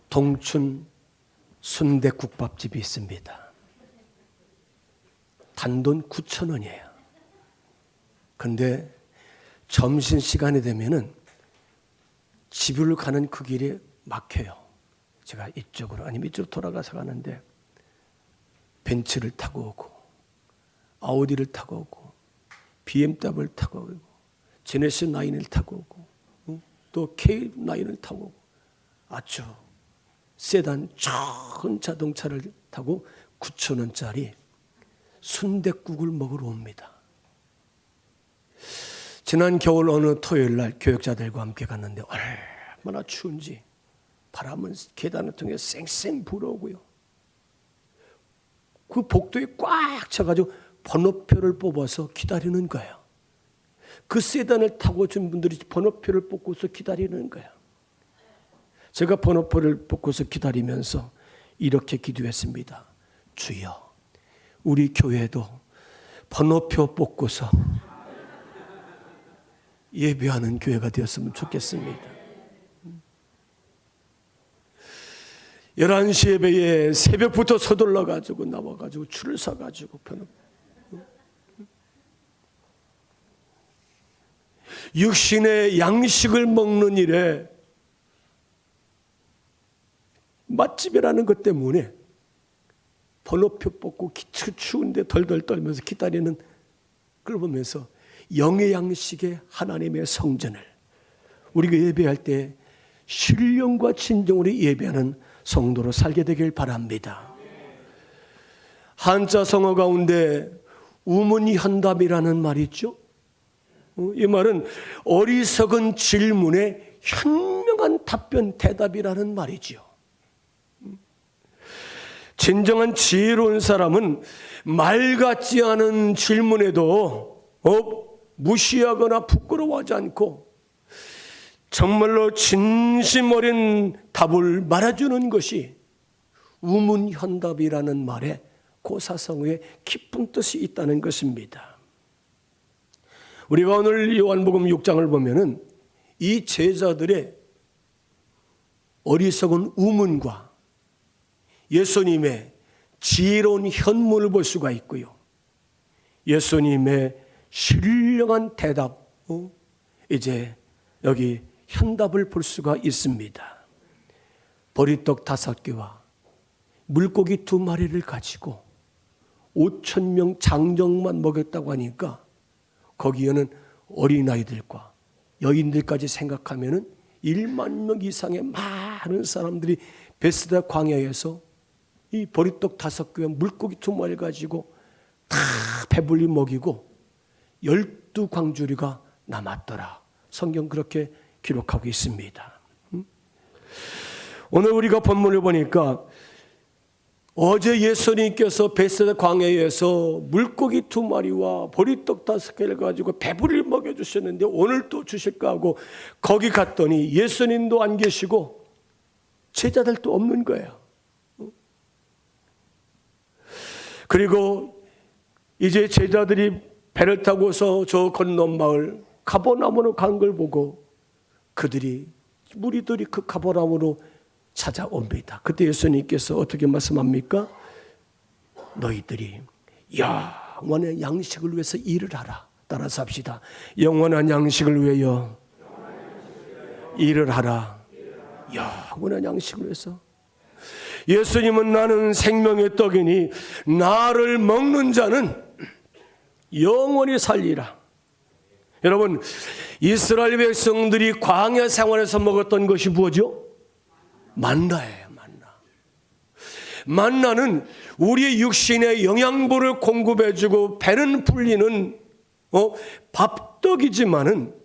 동춘 순댓국밥집이 있습니다. 단돈 9,000원이에요. 그런데 점심시간이 되면은 집을 가는 그 길에 막혀요. 제가 이쪽으로 아니면 이쪽으로 돌아가서 가는데 벤츠를 타고 오고 아우디를 타고 오고 BMW를 타고 오고 제네시스 9을 타고 오고 또 K9을 타고 오고 아주 세단 좋은 자동차를 타고 9,000원짜리 순댓국을 먹으러 옵니다. 지난 겨울 어느 토요일 날 교역자들과 함께 갔는데 얼마나 추운지 바람은 계단을 통해 쌩쌩 불어오고요. 그 복도에 꽉 차가지고 번호표를 뽑아서 기다리는 거예요. 그 세단을 타고 오신 분들이 번호표를 뽑고서 기다리는 거예요. 제가 번호표를 뽑고서 기다리면서 이렇게 기도했습니다. 주여, 우리 교회도 번호표 뽑고서 예배하는 교회가 되었으면 좋겠습니다. 11시 예배에 새벽부터 서둘러가지고 나와가지고 줄을 서가지고 육신의 양식을 먹는 일에 맛집이라는 것 때문에 번호표 뽑고 추운데 덜덜 떨면서 기다리는 걸 보면서 영의 양식의 하나님의 성전을 우리가 예배할 때 신령과 진정으로 예배하는 성도로 살게 되길 바랍니다. 한자 성어 가운데 우문현답이라는 말이 있죠. 이 말은 어리석은 질문에 현명한 답변, 대답이라는 말이지요. 진정한 지혜로운 사람은 말 같지 않은 질문에도 무시하거나 부끄러워하지 않고 정말로 진심 어린 답을 말해주는 것이 우문현답이라는 말에 고사성어에 깊은 뜻이 있다는 것입니다. 우리가 오늘 요한복음 6장을 보면은 이 제자들의 어리석은 우문과 예수님의 지혜로운 현문을 볼 수가 있고요. 예수님의 신령한 대답, 이제 여기 현답을 볼 수가 있습니다. 보리떡 5개와 물고기 2마리를 가지고 5,000명 장정만 먹였다고 하니까 거기에는 어린아이들과 여인들까지 생각하면은 1만 명 이상의 많은 사람들이 베스다 광야에서 이 보리떡 5개와 물고기 2마리를 가지고 다 배불리 먹이고 12광주리가 남았더라. 성경 그렇게 기록하고 있습니다. 오늘 우리가 본문을 보니까 어제 예수님께서 베세다 광야에서 물고기 2마리와 보리떡 5개를 가지고 배불리 먹여주셨는데 오늘 또 주실까 하고 거기 갔더니 예수님도 안 계시고 제자들도 없는 거예요. 그리고 이제 제자들이 배를 타고서 저 건넌 마을 가버나움으로 간 걸 보고 무리들이 그 가버나움으로 찾아옵니다. 그때 예수님께서 어떻게 말씀합니까? 너희들이 영원한 양식을 위해서 일을 하라. 따라서 합시다. 영원한 양식을 위하여 일을 하라. 영원한 양식을 위해서. 예수님은 나는 생명의 떡이니 나를 먹는 자는 영원히 살리라. 여러분, 이스라엘 백성들이 광야 생활에서 먹었던 것이 뭐죠? 만나예요. 만나는 우리의 육신의 영양분을 공급해주고 배는 불리는 밥떡이지만은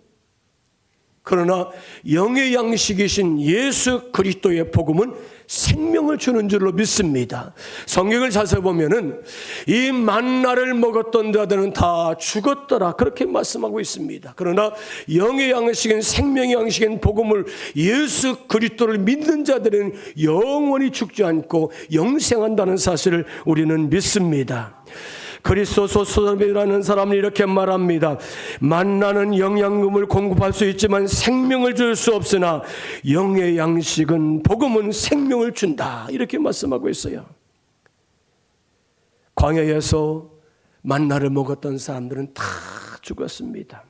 그러나 영의 양식이신 예수 그리스도의 복음은 생명을 주는 줄로 믿습니다. 성경을 자세히 보면은 이 만나를 먹었던 자들은 다 죽었더라 그렇게 말씀하고 있습니다. 그러나 영의 양식인 생명의 양식인 복음을 예수 그리스도를 믿는 자들은 영원히 죽지 않고 영생한다는 사실을 우리는 믿습니다. 그리스도 소설이라는 사람은 이렇게 말합니다. 만나는 영양금을 공급할 수 있지만 생명을 줄 수 없으나 영의 양식은 복음은 생명을 준다. 이렇게 말씀하고 있어요. 광야에서 만나를 먹었던 사람들은 다 죽었습니다.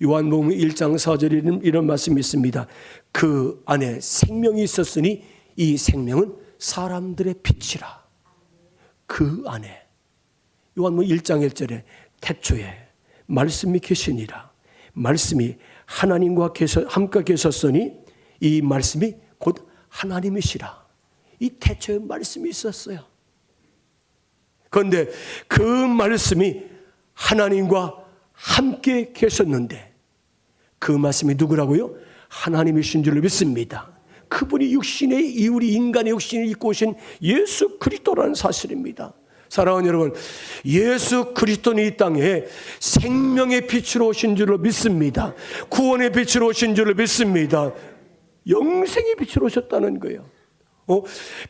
요한복음 1장 4절에 이런 말씀이 있습니다. 그 안에 생명이 있었으니 이 생명은 사람들의 빛이라. 그 안에 요한복음 1장 1절에 태초에 말씀이 계시니라. 말씀이 하나님과 함께 계셨으니 이 말씀이 곧 하나님이시라. 이 태초에 말씀이 있었어요. 그런데 그 말씀이 하나님과 함께 계셨는데 그 말씀이 누구라고요? 하나님이신 줄로 믿습니다. 그분이 우리 인간의 육신을 입고 오신 예수 그리스도라는 사실입니다. 사랑하는 여러분, 예수 그리스도는 이 땅에 생명의 빛으로 오신 줄로 믿습니다. 구원의 빛으로 오신 줄로 믿습니다. 영생의 빛으로 오셨다는 거예요.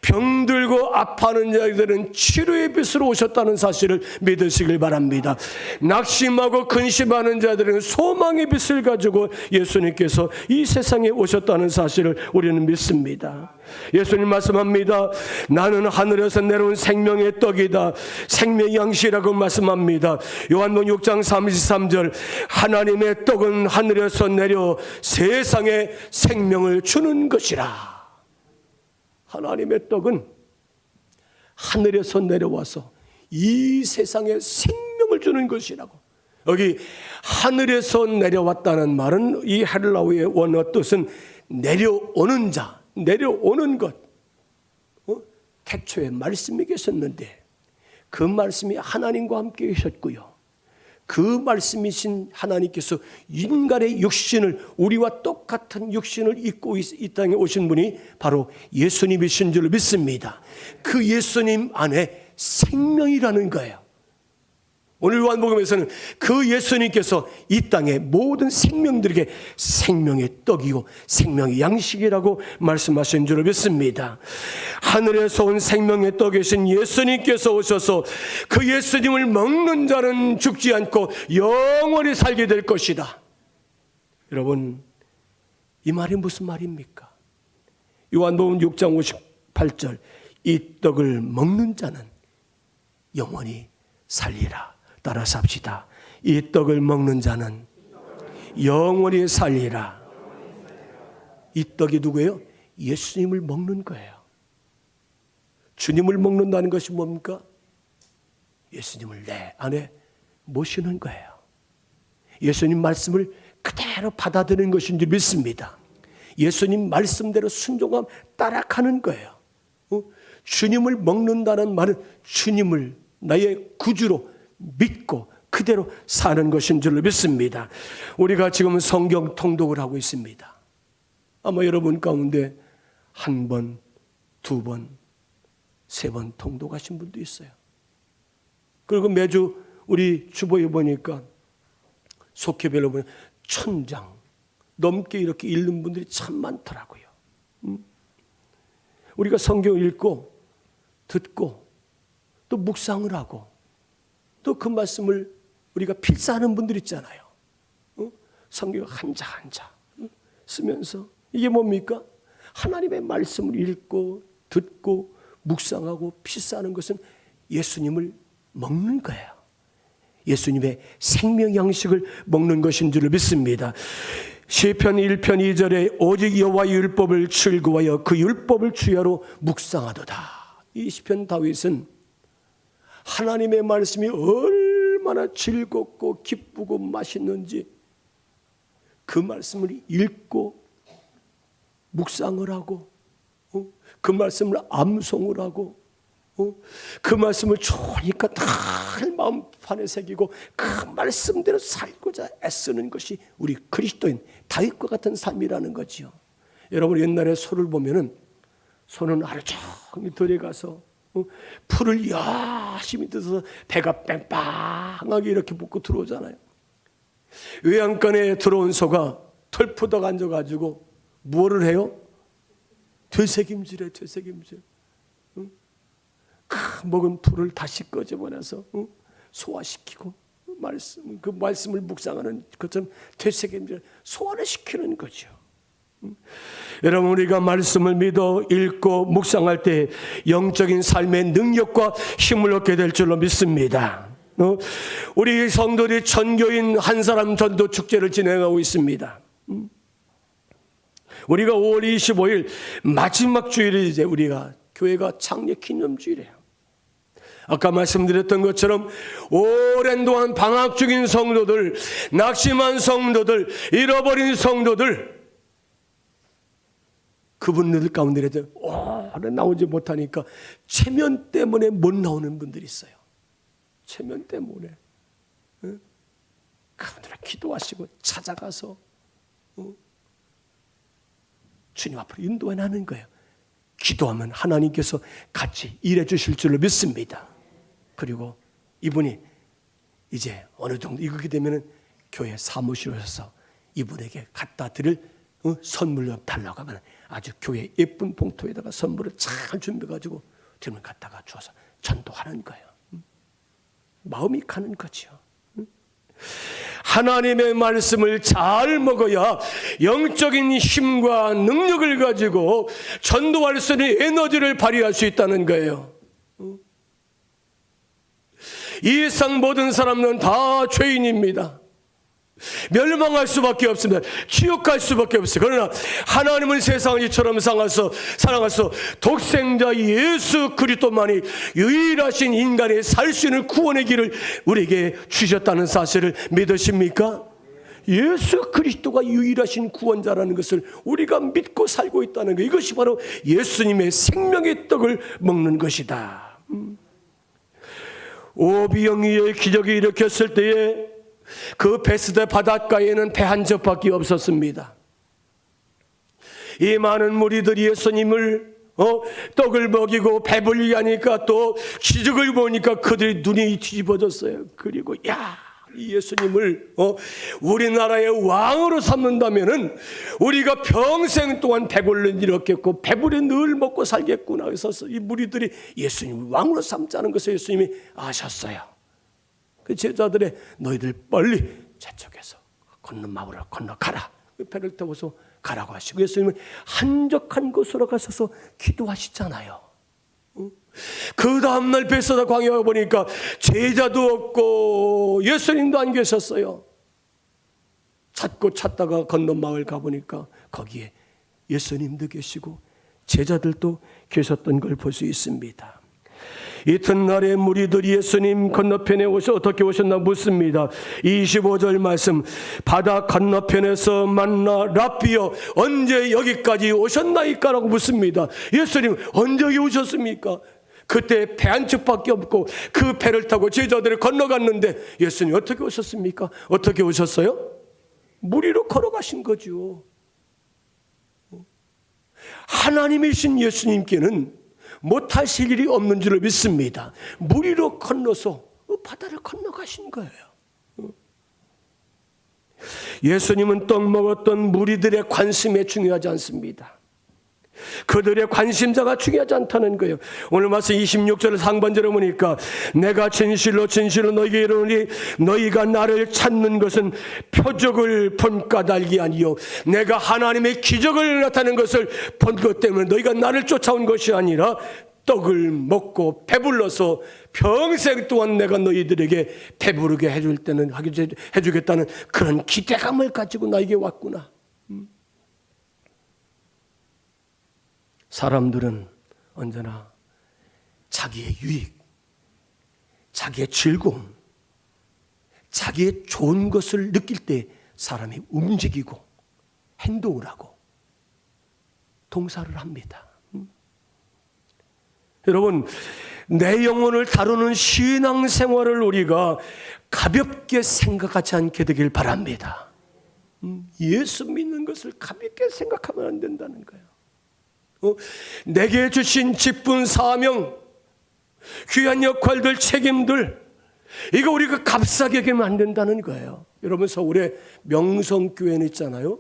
병들고 아파하는 자들은 치료의 빛으로 오셨다는 사실을 믿으시길 바랍니다. 낙심하고 근심하는 자들은 소망의 빛을 가지고 예수님께서 이 세상에 오셨다는 사실을 우리는 믿습니다. 예수님 말씀합니다. 나는 하늘에서 내려온 생명의 떡이다. 생명의 양식이라고 말씀합니다. 요한복음 6장 33절 하나님의 떡은 하늘에서 내려 세상에 생명을 주는 것이라. 하나님의 떡은 하늘에서 내려와서 이 세상에 생명을 주는 것이라고. 여기 하늘에서 내려왔다는 말은 이 헬라어의 원어 뜻은 내려오는 자, 내려오는 것. 태초에 말씀이 계셨는데 그 말씀이 하나님과 함께 계셨고요. 그 말씀이신 하나님께서 인간의 육신을, 우리와 똑같은 육신을 입고 이 땅에 오신 분이 바로 예수님이신 줄 믿습니다. 그 예수님 안에 생명이라는 거예요. 오늘 요한복음에서는 그 예수님께서 이 땅의 모든 생명들에게 생명의 떡이고 생명의 양식이라고 말씀하신 줄 믿습니다. 하늘에서 온 생명의 떡이신 예수님께서 오셔서 그 예수님을 먹는 자는 죽지 않고 영원히 살게 될 것이다. 여러분, 이 말이 무슨 말입니까? 요한복음 6장 58절 이 떡을 먹는 자는 영원히 살리라. 따라서 합시다. 이 떡을 먹는 자는 영원히 살리라. 이 떡이 누구예요? 예수님을 먹는 거예요. 주님을 먹는다는 것이 뭡니까? 예수님을 내 안에 모시는 거예요. 예수님 말씀을 그대로 받아들이는 것인 줄 믿습니다. 예수님 말씀대로 순종함 따라가는 거예요. 주님을 먹는다는 말은 주님을 나의 구주로 믿고 그대로 사는 것인 줄로 믿습니다. 우리가 지금 성경 통독을 하고 있습니다. 아마 여러분 가운데 한 번, 두 번, 세 번 통독하신 분도 있어요. 그리고 매주 우리 주보에 보니까 속회별로 보면 1000장 넘게 이렇게 읽는 분들이 참 많더라고요. 우리가 성경을 읽고 듣고 또 묵상을 하고 또 그 말씀을 우리가 필사하는 분들 있잖아요. 성경 한 자 한 자 쓰면서 이게 뭡니까? 하나님의 말씀을 읽고 듣고 묵상하고 필사하는 것은 예수님을 먹는 거예요. 예수님의 생명 양식을 먹는 것인 줄 믿습니다. 시편 1편 2절에 오직 여호와의 율법을 즐거워하여 그 율법을 주야로 묵상하도다. 이 시편 다윗은 하나님의 말씀이 얼마나 즐겁고 기쁘고 맛있는지 그 말씀을 읽고 묵상을 하고 그 말씀을 암송을 하고 그 말씀을 좋으니까 늘 마음판에 새기고 그 말씀대로 살고자 애쓰는 것이 우리 그리스도인 다윗과 같은 삶이라는 거지요. 여러분 옛날에 소를 보면은 소는 하루 종일 들에 가서 풀을 열심히 뜯어서 배가 뺑뺑하게 이렇게 붓고 들어오잖아요. 외양간에 들어온 소가 털푸덕 앉아가지고 뭐를 해요? 되새김질해. 되새김질. 먹은 풀을 다시 꺼져버려서 소화시키고 그 말씀을 묵상하는 것처럼 되새김질 소화를 시키는 거죠. 여러분, 우리가 말씀을 믿어 읽고 묵상할 때 영적인 삶의 능력과 힘을 얻게 될 줄로 믿습니다. 우리 성도들이 전교인 한 사람 전도 축제를 진행하고 있습니다. 우리가 5월 25일 마지막 주일이 이제 우리가 교회가 창립 기념주일이에요. 아까 말씀드렸던 것처럼 오랜 동안 방학 중인 성도들, 낙심한 성도들, 잃어버린 성도들, 그분들 가운데에도 오래 나오지 못하니까 체면 때문에 못 나오는 분들이 있어요. 체면 때문에. 그분들을 기도하시고 찾아가서 주님 앞으로 인도해 나가는 거예요. 기도하면 하나님께서 같이 일해 주실 줄로 믿습니다. 그리고 이분이 이제 어느 정도 익게 되면 교회 사무실에 오셔서 이분에게 갖다 드릴 선물로 달라고 하면 아주 교회 예쁜 봉투에다가 선물을 잘 준비해가지고 들면 갖다가 주어서 전도하는 거예요. 마음이 가는 거죠. 하나님의 말씀을 잘 먹어야 영적인 힘과 능력을 가지고 전도할 수 있는 에너지를 발휘할 수 있다는 거예요. 이 세상 모든 사람은 다 죄인입니다. 멸망할 수밖에 없습니다. 지옥 갈 수밖에 없어요. 그러나 하나님은 세상을 이처럼 사랑하셔서 독생자 예수 그리스도만이 유일하신 인간의 살 수 있는 구원의 길을 우리에게 주셨다는 사실을 믿으십니까? 예수 그리스도가 유일하신 구원자라는 것을 우리가 믿고 살고 있다는 것, 이것이 바로 예수님의 생명의 떡을 먹는 것이다. 오비영이의 기적이 일으켰을 때에 그 베스다 바닷가에는 배 한 척밖에 없었습니다. 이 많은 무리들이 예수님을 떡을 먹이고 배불리게 하니까 또 기적을 보니까 그들이 눈이 뒤집어졌어요. 그리고 이 예수님을 우리나라의 왕으로 삼는다면은 우리가 평생 동안 배불른 일 없겠고 배불리 늘 먹고 살겠구나. 그래서 이 무리들이 예수님을 왕으로 삼자는 것을 예수님이 아셨어요. 그 제자들의 너희들 빨리 저쪽에서 건너마을로 건너가라. 배를 태워서 가라고 하시고 예수님은 한적한 곳으로 가셔서 기도하시잖아요. 그 다음날 베스다 광야에 보니까 제자도 없고 예수님도 안 계셨어요. 찾다가 건너마을 가보니까 거기에 예수님도 계시고 제자들도 계셨던 걸 볼 수 있습니다. 이튿날에 무리들이 예수님 건너편에 오셔 어떻게 오셨나 묻습니다. 25절 말씀, 바다 건너편에서 만나 랍비여 언제 여기까지 오셨나이까? 라고 묻습니다. 예수님 언제 여기 오셨습니까? 그때 배 한 척밖에 없고 그 배를 타고 제자들이 건너갔는데 예수님 어떻게 오셨습니까? 어떻게 오셨어요? 무리로 걸어가신 거죠. 하나님이신 예수님께는 못하실 일이 없는 줄을 믿습니다. 무리로 건너서 바다를 건너가신 거예요. 예수님은 떡 먹었던 무리들의 관심에 중요하지 않습니다. 그들의 관심사가 중요하지 않다는 거예요. 오늘 말씀 26절 상반절에 보니까 내가 진실로 진실로 너희에게 이르노니 너희가 나를 찾는 것은 표적을 본 까닭이 아니요 내가 하나님의 기적을 나타낸 것을 본 것 때문에 너희가 나를 쫓아온 것이 아니라 떡을 먹고 배불러서 평생 동안 내가 너희들에게 배부르게 해주겠다는 그런 기대감을 가지고 나에게 왔구나. 사람들은 언제나 자기의 유익, 자기의 즐거움, 자기의 좋은 것을 느낄 때 사람이 움직이고 행동을 하고 동사를 합니다. 여러분, 내 영혼을 다루는 신앙생활을 우리가 가볍게 생각하지 않게 되길 바랍니다. 예수 믿는 것을 가볍게 생각하면 안 된다는 거예요. 내게 주신 직분, 사명, 귀한 역할들, 책임들, 이거 우리가 값싸게 여기면 안 된다는 거예요. 여러분, 서울에 명성교회는 있잖아요.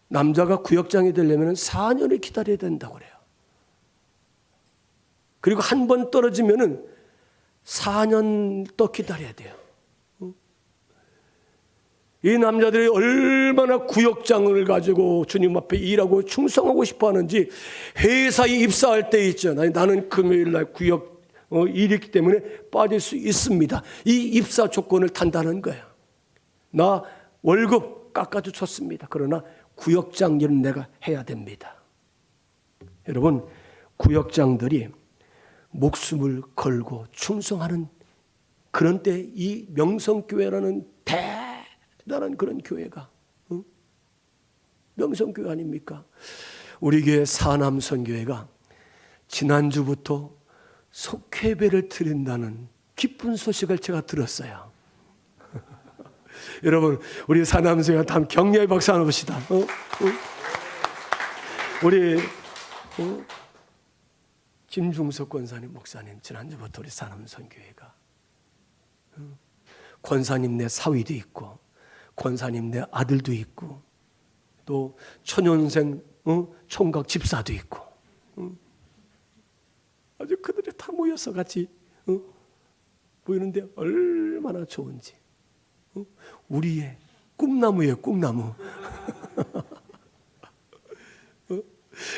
남자가 구역장이 되려면 4년을 기다려야 된다고 그래요. 그리고 한 번 떨어지면은 4년 또 기다려야 돼요. 이 남자들이 얼마나 구역장을 가지고 주님 앞에 일하고 충성하고 싶어 하는지, 회사에 입사할 때 있잖아요. 나는 금요일 날 구역 일이기 때문에 빠질 수 있습니다. 이 입사 조건을 단다는 거예요. 나 월급 깎아도 좋습니다. 그러나 구역장 일은 내가 해야 됩니다. 여러분, 구역장들이 목숨을 걸고 충성하는 그런 때 이 명성교회라는 대단한 그런 교회가, 명성교회 아닙니까? 우리 교회 사남선교회가 지난주부터 속회배를 드린다는 기쁜 소식을 제가 들었어요. 여러분, 우리 사남선교회 다 격려의 박수 한번 봅시다. 우리 김중석 권사님 목사님, 지난주부터 우리 사남선교회가 권사님 내 사위도 있고 권사님 내 아들도 있고 또 초년생 총각 집사도 있고, 아주 그들이 다 모여서 같이 보이는데 얼마나 좋은지. 우리의 꿈나무예요, 꿈나무.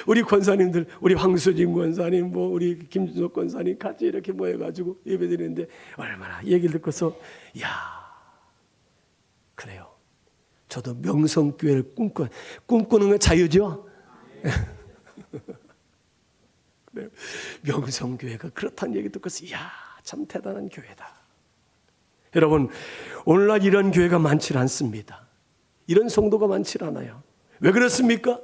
우리 권사님들, 우리 황수진 권사님, 우리 김준석 권사님 같이 이렇게 모여가지고 예배드리는데 얼마나 얘기를 듣고서, 그래요. 저도 명성교회를 꿈꾸는 건 자유죠. 그래요. 명성교회가 그렇다는 얘기 듣고서, 참 대단한 교회다. 여러분, 오늘날 이런 교회가 많지 않습니다. 이런 성도가 많지 않아요. 왜 그렇습니까?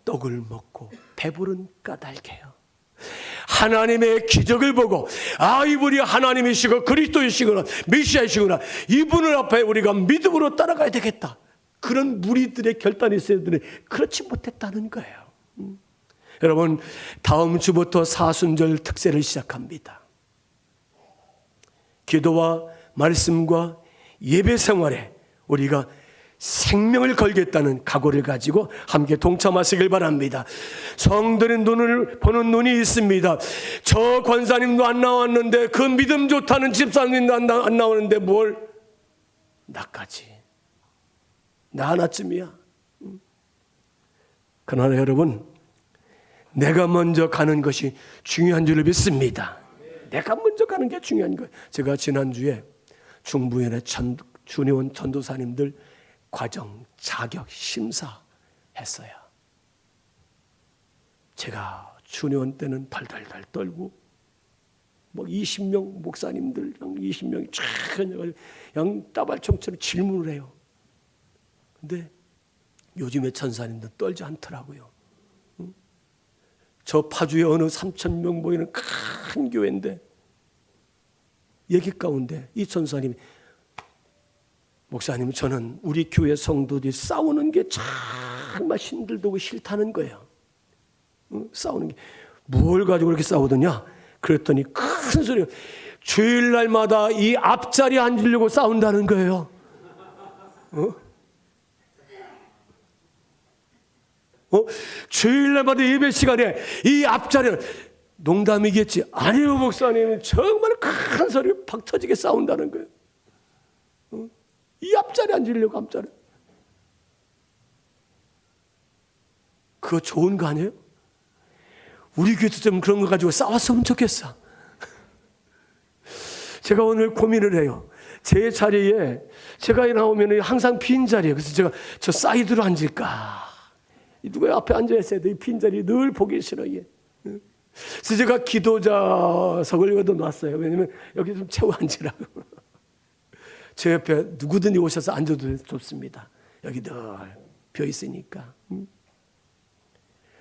떡을 먹고 배부른 까닭이에요. 하나님의 기적을 보고, 이분이 하나님이시고 그리스도이시구나, 메시아이시구나, 이분을 앞에 우리가 믿음으로 따라가야 되겠다, 그런 무리들의 결단이 있어야 되는데 그렇지 못했다는 거예요. 여러분, 다음 주부터 사순절 특세를 시작합니다. 기도와 말씀과 예배 생활에 우리가 생명을 걸겠다는 각오를 가지고 함께 동참하시길 바랍니다. 성들의 눈을 보는 눈이 있습니다. 저 권사님도 안 나왔는데, 그 믿음 좋다는 집사님도 안 나오는데 뭘 나까지, 나 하나쯤이야. 그러나 여러분, 내가 먼저 가는 것이 중요한 줄을 믿습니다. 내가 먼저 가는 게 중요한 거예요. 제가 지난주에 중부연의 준의원 전도사님들 과정 자격 심사 했어요. 제가 준의원 때는 발달달 떨고 20명 목사님들 20명이 쫙 양따발총처럼 질문을 해요. 근데 요즘에 전사님들 떨지 않더라고요. 저 파주에 어느 3,000명 모이는 큰 교회인데 얘기 가운데 이 전사님이, 목사님, 저는 우리 교회 성도들이 싸우는 게 정말 힘들고 싫다는 거예요. 싸우는 게. 뭘 가지고 그렇게 싸우더냐? 그랬더니 큰 소리가, 주일날마다 이 앞자리에 앉으려고 싸운다는 거예요. 주일날마다 예배 시간에 이 앞자리에, 농담이겠지? 아니요, 목사님, 정말 큰 소리 박 터지게 싸운다는 거예요. 이 앞자리에 앉으려고, 앞자리. 그거 좋은 거 아니에요? 우리 교회도 좀 그런 거 가지고 싸웠으면 좋겠어. 제가 오늘 고민을 해요. 제 자리에 제가 나오면 항상 빈 자리예요. 그래서 제가 저 사이드로 앉을까? 누가 앞에 앉아있어야 돼. 이 빈 자리 늘 보기 싫어요. 그래서 제가 기도자석을 여기다 놨어요. 왜냐면 여기 좀 채워 앉으라고. 제 옆에 누구든지 오셔서 앉아도 좋습니다. 여기 늘 벼 있으니까.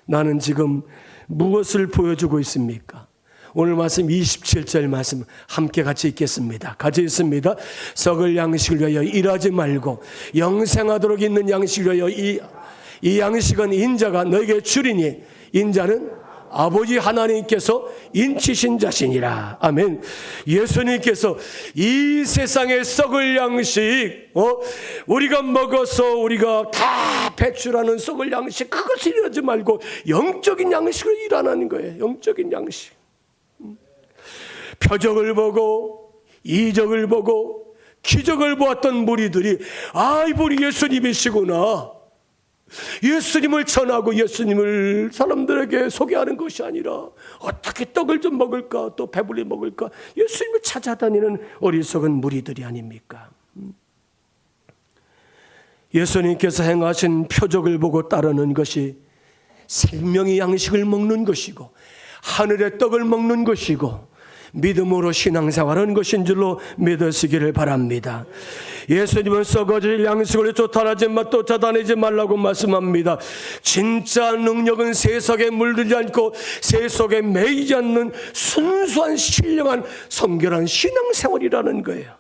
나는 지금 무엇을 보여주고 있습니까? 오늘 말씀 27절 말씀 함께 같이 읽겠습니다. 같이 읽습니다. 썩을 양식을 위하여 일하지 말고 영생하도록 있는 양식을 위하여 이 양식은 인자가 너에게 주리니 인자는 아버지 하나님께서 인치신 자신이라. 아멘. 예수님께서 이 세상의 썩을 양식, 우리가 먹어서 우리가 다 배출하는 썩을 양식, 그것을 일하지 말고 영적인 양식을 일하는 거예요. 영적인 양식. 표적을 보고 이적을 보고 기적을 보았던 무리들이 이분이 예수님이시구나, 예수님을 전하고 예수님을 사람들에게 소개하는 것이 아니라 어떻게 떡을 좀 먹을까, 또 배불리 먹을까, 예수님을 찾아다니는 어리석은 무리들이 아닙니까? 예수님께서 행하신 표적을 보고 따르는 것이 생명의 양식을 먹는 것이고 하늘의 떡을 먹는 것이고 믿음으로 신앙생활하는 것인 줄로 믿으시기를 바랍니다. 예수님은 썩어질 양식을 쫓아다니지 말라고 말씀합니다. 진짜 능력은 세속에 물들지 않고 세속에 매이지 않는 순수한 신령한 성결한 신앙생활이라는 거예요.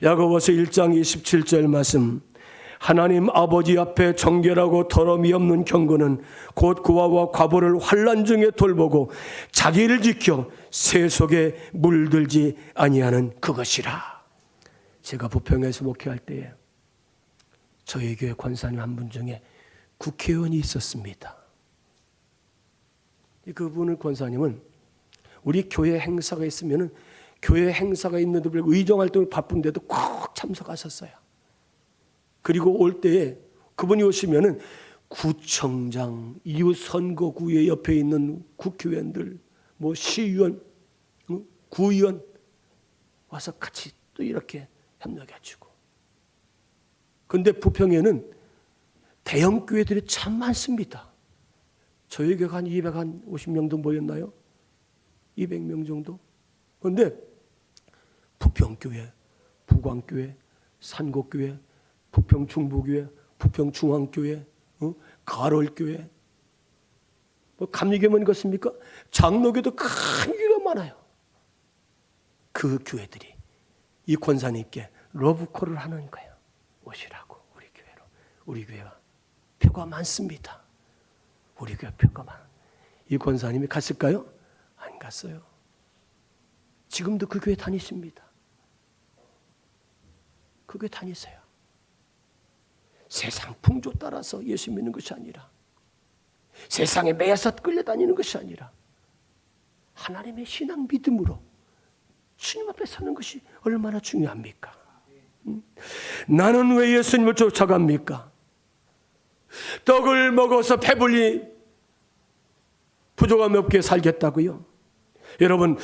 야고보서 1장 27절 말씀, 하나님 아버지 앞에 정결하고 더러움이 없는 경건은 곧 구화와 과부를 환난 중에 돌보고 자기를 지켜 세속에 물들지 아니하는 그것이라. 제가 부평에서 목회할 때에 저희 교회 권사님 한 분 중에 국회의원이 있었습니다. 그분을 권사님은 우리 교회 행사가 있으면 교회 행사가 있는데도 불구하고 의정활동을 바쁜데도 꼭 참석하셨어요. 그리고 올 때에 그분이 오시면은 구청장, 이웃선거구에 옆에 있는 국회의원들, 뭐 시의원, 구의원 와서 같이 또 이렇게 협력해주고. 그런데 부평에는 대형 교회들이 참 많습니다. 저희 교회가 한 250명 정도 모였나요? 200명 정도? 그런데 부평교회, 부광교회, 산곡교회, 부평중부교회, 부평중앙교회, 가롤교회, 뭐 감리교회만 있겠습니까? 장로교도 큰 교회가 많아요. 그 교회들이 이 권사님께 러브콜을 하는 거예요. 오시라고 우리 교회로. 우리 교회가 표가 많습니다. 우리 교회 표가 많아. 이 권사님이 갔을까요? 안 갔어요. 지금도 그 교회 다니십니다. 그 교회 다니세요. 세상 풍조 따라서 예수 믿는 것이 아니라, 세상에 매여서 끌려다니는 것이 아니라 하나님의 신앙 믿음으로 주님 앞에 서는 것이 얼마나 중요합니까? 나는 왜 예수님을 쫓아갑니까? 떡을 먹어서 배불리 부족함이 없게 살겠다고요? 여러분,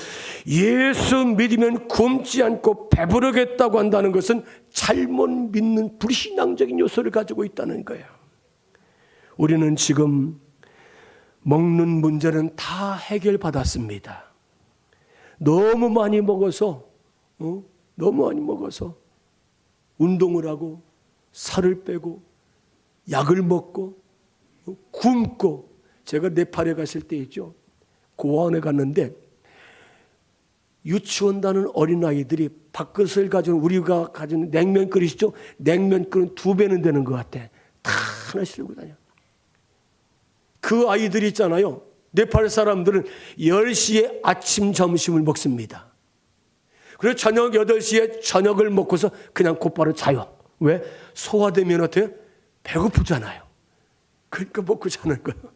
예수 믿으면 굶지 않고 배부르겠다고 한다는 것은 잘못 믿는 불신앙적인 요소를 가지고 있다는 거예요. 우리는 지금 먹는 문제는 다 해결받았습니다. 너무 많이 먹어서 운동을 하고 살을 빼고 약을 먹고 굶고. 제가 네팔에 갔을 때 있죠, 고아원에 갔는데 유치원 다는 어린아이들이 밥그릇을 가지고 우리가 가진 냉면 그릇이죠, 냉면 그릇 2배는 되는 것 같아. 다 하나씩 들고 다녀. 그 아이들이 있잖아요, 네팔 사람들은 10시에 아침 점심을 먹습니다. 그리고 저녁 8시에 저녁을 먹고서 그냥 곧바로 자요. 왜? 소화되면 어때요? 배고프잖아요. 그러니까 먹고 자는 거예요.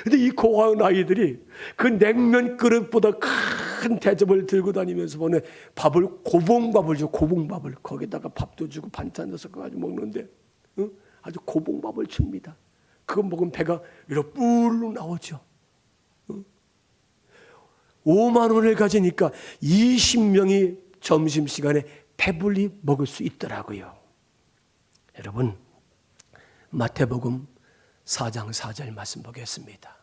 근데 이 고아원 아이들이 그 냉면 그릇보다 큰 대접을 들고 다니면서 보내 밥을, 고봉밥을 줘. 고봉밥을 거기다가 밥도 주고 반찬 넣어서 가지고 먹는데 아주 고봉밥을 줍니다. 그거 먹으면 배가 이렇게 뿔로 나오죠. 5만 원을 가지니까 20명이 점심시간에 배불리 먹을 수 있더라고요. 여러분, 마태복음 4장 4절 말씀 보겠습니다.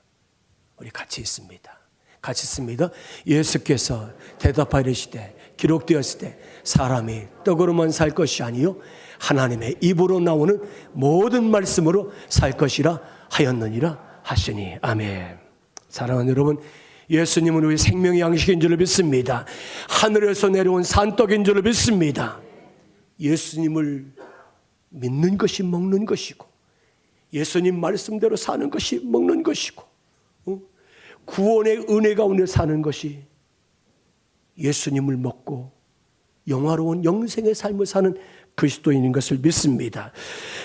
우리 같이 있습니다. 같이 있습니다. 예수께서 대답하여 이르시되 기록되었을 때 사람이 떡으로만 살 것이 아니요 하나님의 입으로 나오는 모든 말씀으로 살 것이라 하였느니라 하시니. 아멘. 사랑하는 여러분, 예수님은 우리 생명의 양식인 줄을 믿습니다. 하늘에서 내려온 산떡인 줄을 믿습니다. 예수님을 믿는 것이 먹는 것이고, 예수님 말씀대로 사는 것이 먹는 것이고, 구원의 은혜 가운데 사는 것이 예수님을 먹고 영화로운 영생의 삶을 사는 그리스도인인 것을 믿습니다.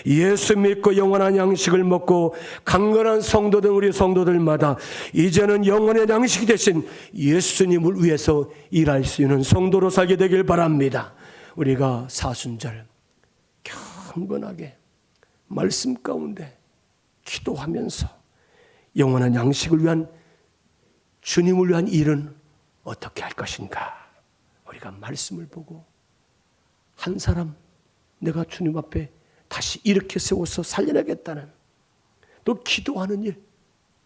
예수 믿고 영원한 양식을 먹고 강건한 성도된 우리 성도들마다 이제는 영원의 양식이 되신 예수님을 위해서 일할 수 있는 성도로 살게 되길 바랍니다. 우리가 사순절 경건하게 말씀 가운데 기도하면서 영원한 양식을 위한 주님을 위한 일은 어떻게 할 것인가? 우리가 말씀을 보고 한 사람 내가 주님 앞에 다시 일으켜 세워서 살려내겠다는, 또 기도하는 일,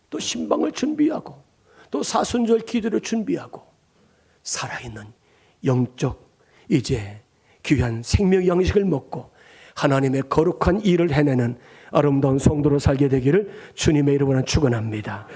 또 신방을 준비하고, 또 사순절 기도를 준비하고, 살아있는 영적 이제 귀한 생명 양식을 먹고 하나님의 거룩한 일을 해내는 아름다운 성도로 살게 되기를 주님의 이름으로 축원합니다.